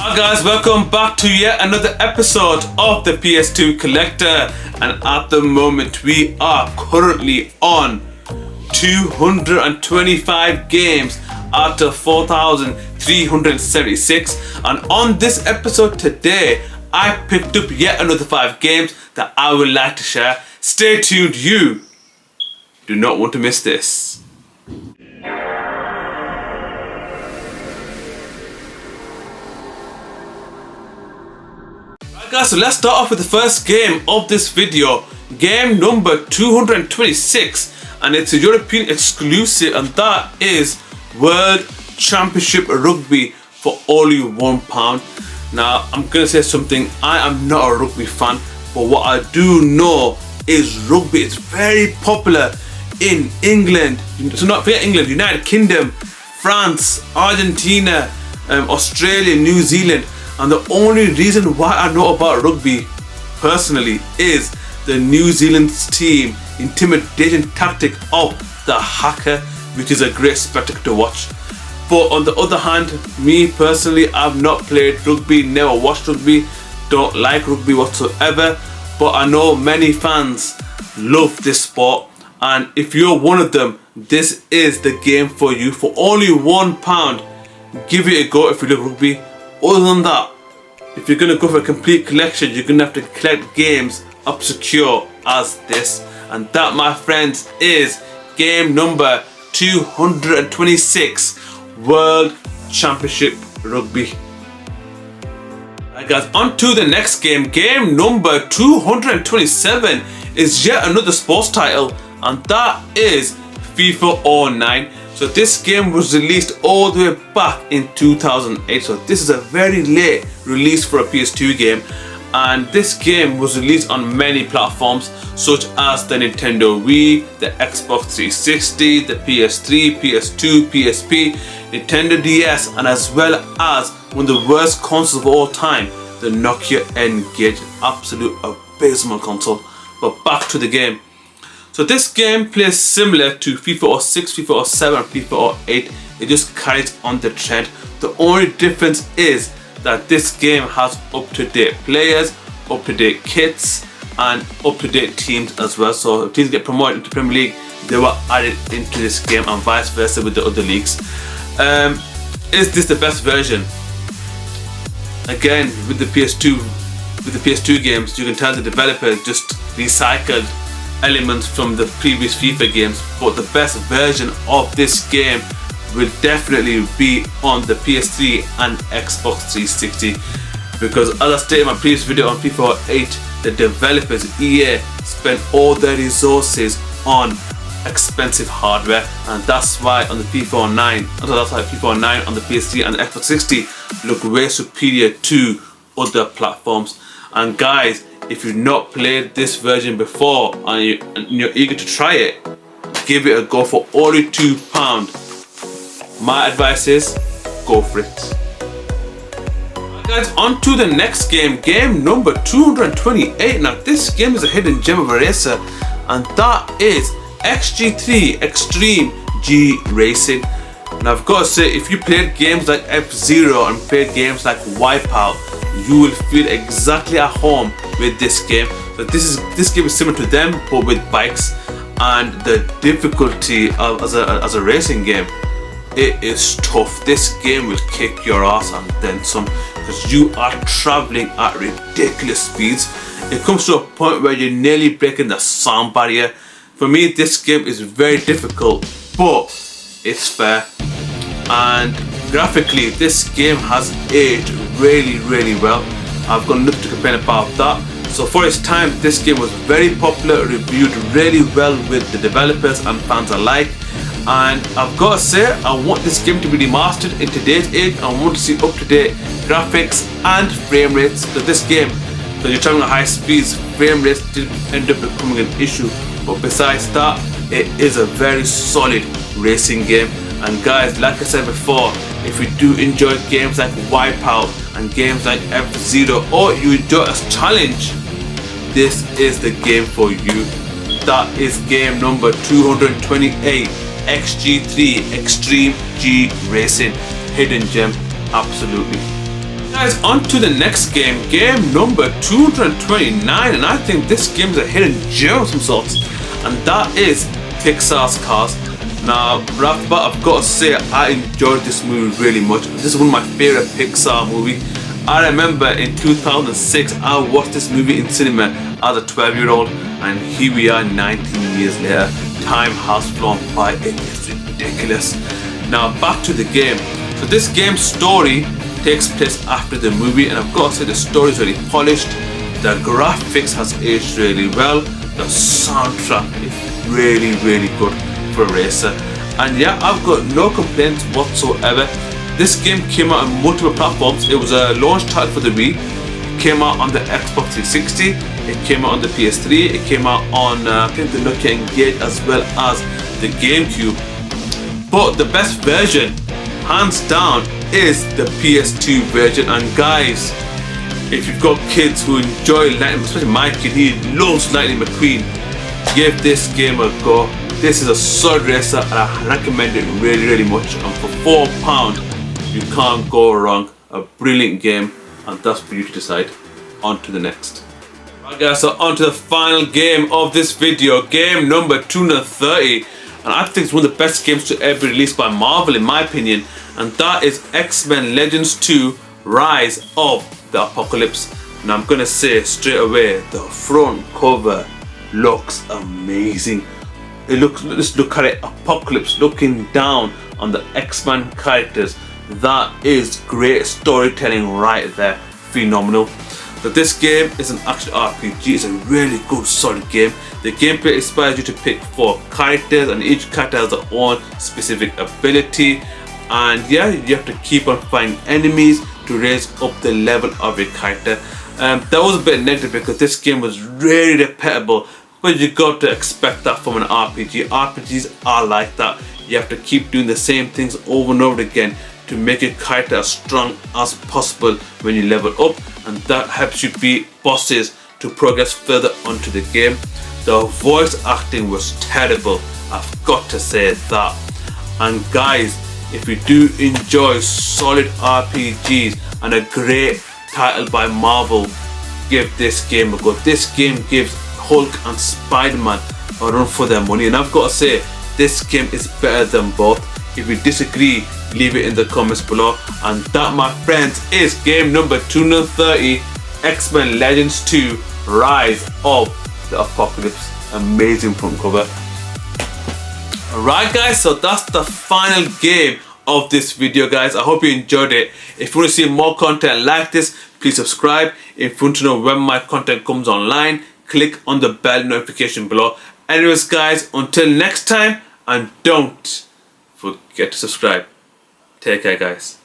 Hi guys, welcome back to yet another episode of the PS2 Collector, and at the moment we are currently on 225 games out of 4,376, and on this episode today I picked up yet another 5 games that I would like to share. Stay tuned, you do not want to miss this. Guys, so let's start off with the first game of this video, game number 226, and it's a European exclusive, and that is World Championship Rugby for only £1. Now I'm gonna say something, I am not a rugby fan, but what I do know is rugby is very popular in England, so not forget England, United Kingdom, France, Argentina, Australia, New Zealand. And the only reason why I know about rugby personally is the New Zealand team intimidation tactic of the haka, which is a great spectacle to watch. But on the other hand, me personally, I've not played rugby, never watched rugby, don't like rugby whatsoever, but I know many fans love this sport, and if you're one of them, this is the game for you. For only £1, give it a go if you love rugby. Other than that, if you're gonna go for a complete collection, you're gonna have to collect games up secure as this. And that, my friends, is game number 226, World Championship Rugby. Alright guys, on to the next game. Game number 227 is yet another sports title, and that is FIFA 09. So this game was released all the way back in 2008, so this is a very late release for a PS2 game, and this game was released on many platforms such as the Nintendo Wii, the Xbox 360, the PS3, PS2, PSP, Nintendo DS, and as well as one of the worst consoles of all time, the Nokia N-Gage, absolute abysmal console. But back to the game. So this game plays similar to FIFA 06, FIFA 07, and FIFA 08. It just carries on the trend. The only difference is that this game has up-to-date players, up-to-date kits, and up-to-date teams as well. So if teams get promoted into Premier League, they were added into this game, and vice versa with the other leagues. Is this the best version? Again, with the PS2 games, you can tell the developer just recycled elements from the previous FIFA games, but the best version of this game will definitely be on the PS3 and Xbox 360, because as I stated in my previous video on FIFA 8, the developers, EA, spent all their resources on expensive hardware, and that's why on the FIFA 09, that's why FIFA 09 on the PS3 and the Xbox 360 look way superior to other platforms. And guys, if you've not played this version before and you're eager to try it, give it a go for only £2. My advice is, go for it. Alright guys, on to the next game, game number 228. Now this game is a hidden gem of a racer, and that is XG3 Extreme G Racing. Now I've got to say, if you played games like F-Zero and played games like Wipeout, you will feel exactly at home with this game. So this game is similar to them, but with bikes, and the difficulty as a racing game, it is tough. This game will kick your ass and then some, because you are traveling at ridiculous speeds. It comes to a point where you're nearly breaking the sound barrier. For me, this game is very difficult, but it's fair. And graphically, this game has aged really well. I've got nothing to complain about that. So for its time, this game was very popular, reviewed really well with the developers and fans alike. And I've got to say, I want this game to be remastered in today's age. I want to see up-to-date graphics and frame rates. So this game, so you're traveling at high speeds, frame rates did end up becoming an issue. But besides that, it is a very solid racing game. And guys, like I said before, if you do enjoy games like Wipeout and games like F-Zero, or you enjoy a challenge, this is the game for you. That is game number 228, XG3 Extreme G Racing. Hidden gem, absolutely. guys, on to the next game, game number 229, and I think this game is a hidden gem of some sorts, and that is Pixar's Cars. Now, right off the bat, I've got to say I enjoyed this movie really much. This is one of my favorite Pixar movies. I remember in 2006, I watched this movie in cinema as a 12-year-old, and here we are 19 years later. Time has flown by, it is ridiculous. Now, back to the game. So this game's story takes place after the movie, and I've got to say the story is really polished. The graphics has aged really well. The soundtrack is really, really good for a racer. And yeah, I've got no complaints whatsoever. This game came out on multiple platforms. It was a launch title for the Wii. It came out on the Xbox 360. It came out on the PS3. It came out on I think the Nokia Engage as well as the GameCube. But the best version, hands down, is the PS2 version. And guys, if you've got kids who enjoy Lightning, especially my kid, he loves Lightning McQueen, give this game a go. This is a solid racer and I recommend it really, really much. And for £4, you can't go wrong. A brilliant game, and that's for you to decide. On to the next. Right guys, so on to the final game of this video, game number 230. And I think it's one of the best games to ever be released by Marvel in my opinion. And that is X-Men Legends 2 Rise of the Apocalypse. And I'm gonna say straight away, the front cover looks amazing. It looks, just look at it, Apocalypse looking down on the X-Men characters. That is great storytelling right there, phenomenal. But this game is an action RPG, it's a really good solid game. The gameplay inspires you to pick 4 characters, and each character has their own specific ability. And yeah, you have to keep on finding enemies to raise up the level of your character. That was a bit negative because this game was really repeatable, but you got to expect that from an RPG. RPGs are like that. You have to keep doing the same things over and over again to make your character as strong as possible when you level up, and that helps you beat bosses to progress further onto the game. The voice acting was terrible, I've got to say that. And guys, if you do enjoy solid RPGs and a great title by Marvel, give this game a go. This game gives Hulk and Spider-Man a run for their money, and I've got to say this game is better than both. If you disagree, leave it in the comments below. And that, my friends, is game number 230, X-Men Legends 2 Rise of the Apocalypse. Amazing front cover. Alright guys, so that's the final game of this video guys. I hope you enjoyed it. If you want to see more content like this, please subscribe. If you want to know when my content comes online, click on the bell notification below. Anyways guys, until next time, and don't forget to subscribe. Take care guys.